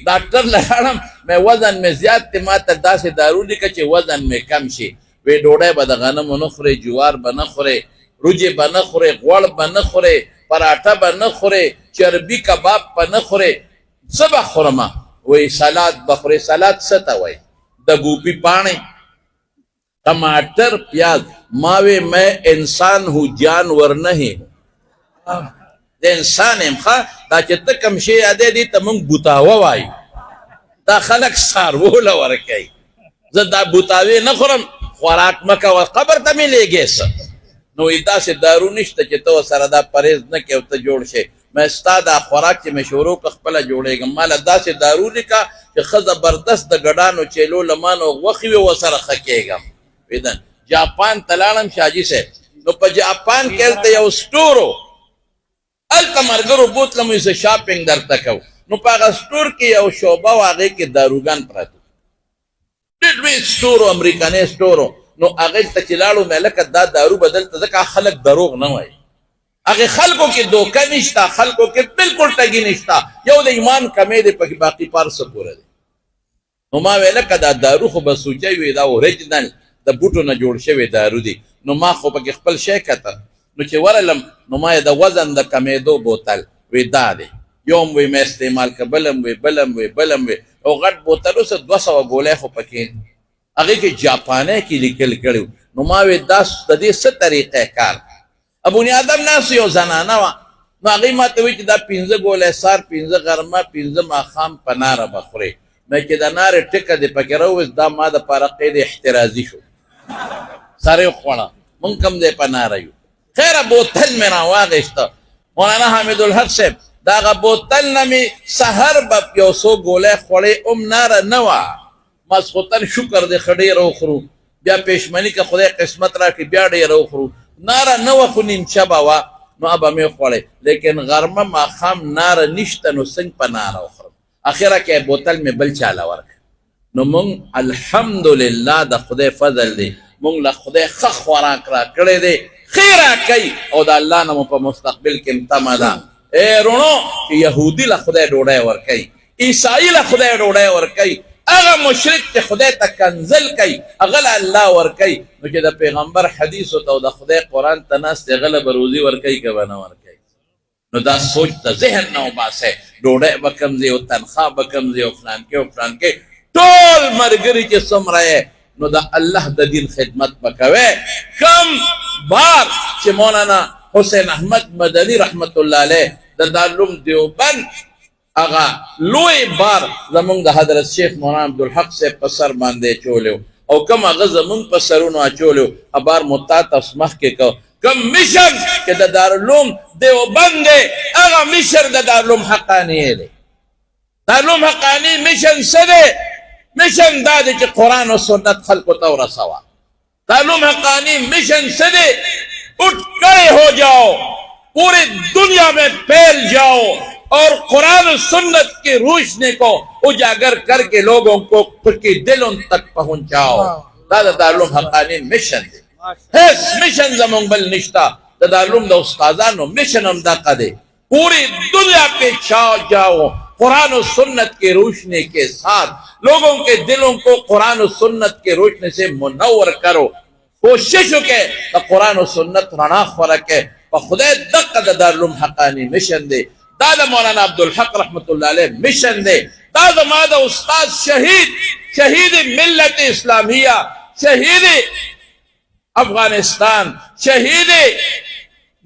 ډاکټر لاړم مې وزن مې زیات دی ما ته داسې دارو لیکه چې وزن مې کم شي وی ډوډۍ به د غنمو نه خورې جوار به نه خورې روجې به نه خورې غوړ به نه خورې پراټه به نه خورې چربي کباب به نه خورې څه به خورمه وی سلاد به خورې سلاد څه ته وایي د ګوبي پاڼې ٹماٹر پیاز ماوے میں انسان ہوں جانور نہیں ہوں د انسان یم ښه دا چې ته کوم شی یادې دي ته موږ بوتاوه وایو دا خلک څاروله ورکوي زه دا بوتاوې نه خورم خوراک مه کوه قبر ته مې لیږې څه نو داسې دارو نشته چې ته ورسره دا پرهیز نه کوې او ته جوړ شې مې ستا دا خوراک چې مې شروع که خپله جوړېږم ماله داسې دارو لیکه چې ښه زبردست د ګډانو چیلو لمانو غوښې وي ورسره ښه کېږم ویدن جاپان ته لاړم شاجي صاحب نو په جاپان کې هلته یو سټورو هلته ملګرو بوتلم وایي زه شاپینګ درته کوو نو په هغه سټور کې یو شعبه و هغې کې داروګان پراته ډېر لوی سټور و امریکاني سټور و نو هغې ته چې لاړو مې لکه دا دارو به دلته ځکه خلک دروغ نه وایي هغې خلکو کې دوکه نشته خلکو کې بلکل ټګي نشته یو د ایمان کمی دی پکې باقي پارسه پوره دی نو ما وی لکه دا دارو خو به سوچی وي دا اوریجنل د بوټو نه جوړ شوی دارو دی نو ما خو پکې خپل شی کته نو چې ورلم نو ما یې د وزن د کمیدو بوتل وی دا دی یوم وی مې استعمال که بلم وی او غټ بوتل اوس 200 ګولۍ خو پکې هغې کې جاپانی کې لیکل کړي نو ما وی دا د دې څه طریقې کار ابوني ادم ناس یو زنانه وه نو هغې ما ته وایي چې دا 5 ګولۍ سار 5 غرمه 5 ماښام په ناره به خورې نو چې د نارې ټکه دې پکې راوویست دا ما دپاره قید احترازي شو سر یې خوړه مونږ کوم دی په ناره یو خیره بوتل مې راواغېسته مولانا حامد الحق صاحب د هغه بوتل نه مې سحر به یو څو ګولۍ خوړې ناره نه وه ماسخوتن شکر دی ښه ډېره وخورو بیا پېشمني که خدای قسمت راکړي بیا ډېره وخورو ناره نه وه خو نیمچه به وه نو به مې خوړې لیکن غرمه ماښام ناره نشته نو څنګه په ناره وخورم اخره کې بوتل مې بل چاله ورکړه نو مونږ الحمدلله د خدای فضل دی مونږ له خدای ښه خوراک را کړی دی ښې را کوي او د الله نه مو په مستقبل کې تمه ده رونو چې یهودي له خدای ډوډۍ ورکوي عیسایي له خدای ډوډۍ ورکوي هغه مشرک چې خدای ته کنزل کوي هغه له الله ورکوي نو چې د پیغمبر حدیثو ته او د خدای قرآن ته ناست هغه له به روزي ورکوي که به نه ورکوي نو دا سوچ ته ذهن نه وباسئ ډوډۍ به کم ځي او تنخواه به کم ځي او فلان کې او فلان کې ټول ملګري چې څومره یې نو د الله د دین خدمت به کوئ کم بار چې مولانا حسین احمد مدني رحمت الله علیه د دارالعلوم دیوبند هغه لوی بار زمونږ د حضرت شیخ مولانا عبدالحق صاحب په سر باندې اچولی او کم هغه زمونږ په سرونو اچولی هغه بار مو تا تاسو مخکې کو کم مشر چې د دارالعلوم دیوبند دی هغه مشر د دارالعلوم حقانیه دی دارالعلوم حقانی مشن څه دی مشن دا دی چې قرآن و سنت خلقو ته ورسوه دارالعلوم حقانی مشن څه دی اٹھ کھڑے ہو جاؤ پوری دنیا میں پھیل جاؤ اور قرآن و سنت کی روشنی کو اجاگر کر کے لوگوں کو کے دلوں تک پہنچاؤ دا دارالعلوم حقانی مشن دی هیڅ مشن زمونږ بل نشته د دارالعلوم د استادانو مشن هم دغه دی پوری دنیا پہ چھا جاؤ قرآن و سنت کی روشنی کے ساتھ لوگوں کے دلوں کو قرآن و سنت کی روشنی سے منور کرو کوشش وکړئ د قرآن و سنت رڼا خوره کړئ په خدای دغه د دارالعلوم حقاني مشن دی دا د مولانا عبدالحق رحمت الله علیه مشن دی دا زما د استاد شهید ملت اسلامیه شهید افغانستان شهید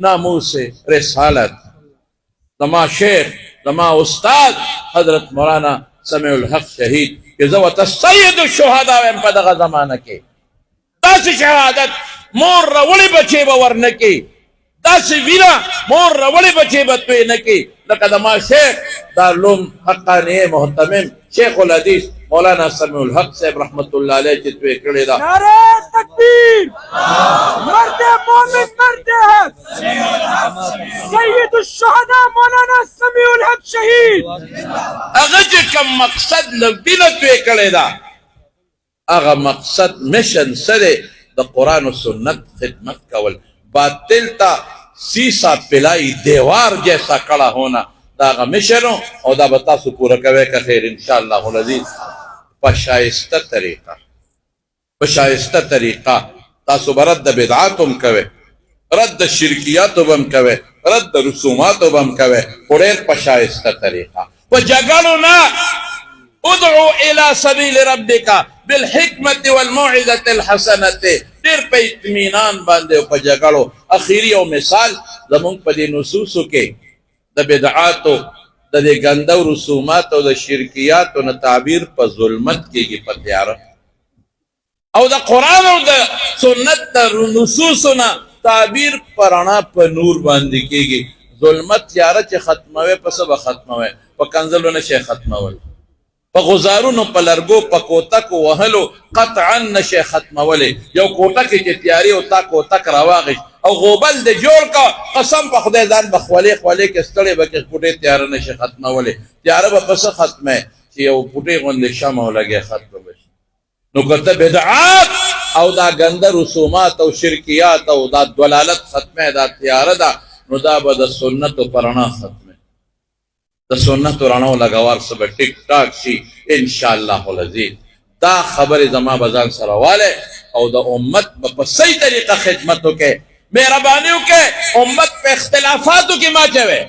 ناموس رسالت زما شیخ زما استاد حضرت مولانا سمیع الحق شهید کہ زه ورته سید الشهدا وایم په دغه زمانه کې داسې شهادت مور راوړې بچې به ورنه کړي داسې وینه مور راوړې بچې به توی نه کړي لکه زما شیخ دارالعلوم حقانیه محتمم شیخ الحدیث مولانا سمیع الحق صاحب رحمت الله علیه چې توی کړې ده نعرہ تکبیر مرد مومن مرد حق سید الشهداء مولانا سمیع الحق شهید هغه چې کوم مقصد له دینه توی کړې ده هغه مقصد مشن سره د قرآن و سنت خدمت کول باطل تا سیسا پلائی دیوار جیسا کڑا ہونا د دا هغه مشن او دا به تاسو پوره کوئ که خیر انشاءالله العزیز په شایسته طریقه په شایسته طریقه تاسو به رد د بدعاتو هم کوئ رد د شرکیاتو به هم کوئ رد د رسوماتو به هم کوئ خو ډېر په شایسته طریقه په جګړو نه ادعو الى سبیل ربک بالحکمت والموعظة الحسنة ډېر په اطمینان باندې او په جګړو اخیری او مثال زمونږ په دې نصوصو کې د بدعاتو د دې ګنده رسوماتو د شرکیاتو نه تعبیر په ظلمت کېږي په تیاره او د قرآن او د سنت د نصوصو نه تعبیر په رڼا په نور باندې کېږي ظلمت تیاره چې ختموي په څه به ختموي په کنځلو نشي ختمول په غزارونو په لرګو په کوتکو وهلو قطعا نشي ختمولی یو کوټک چې تیارې او تا کوتک راواغېش او غوبل د جوړ کا قسم په خدای ځان به خولې خولې کې ستړی به کې کوټې تیاره نشي ختمولی تیاره به په څه ختمه چې یو کوټې غوندې شمع ولګې ختمه بشي نو که ته بدعات او دا ګنده رسومات او شرکیات او دا دلالت ختمه دا تیاره ده نو دا به د سنتو په رڼا ختمه د سنتو رڼاو لګوار څه به ټیک ټاک شي انشاءالله العزیز دا خبرې زما به ځان سره والی او د امت به په صحیح طریقه خدمت وکړې مهرباني وکړې امت په اختلافاتو کې مه اچوې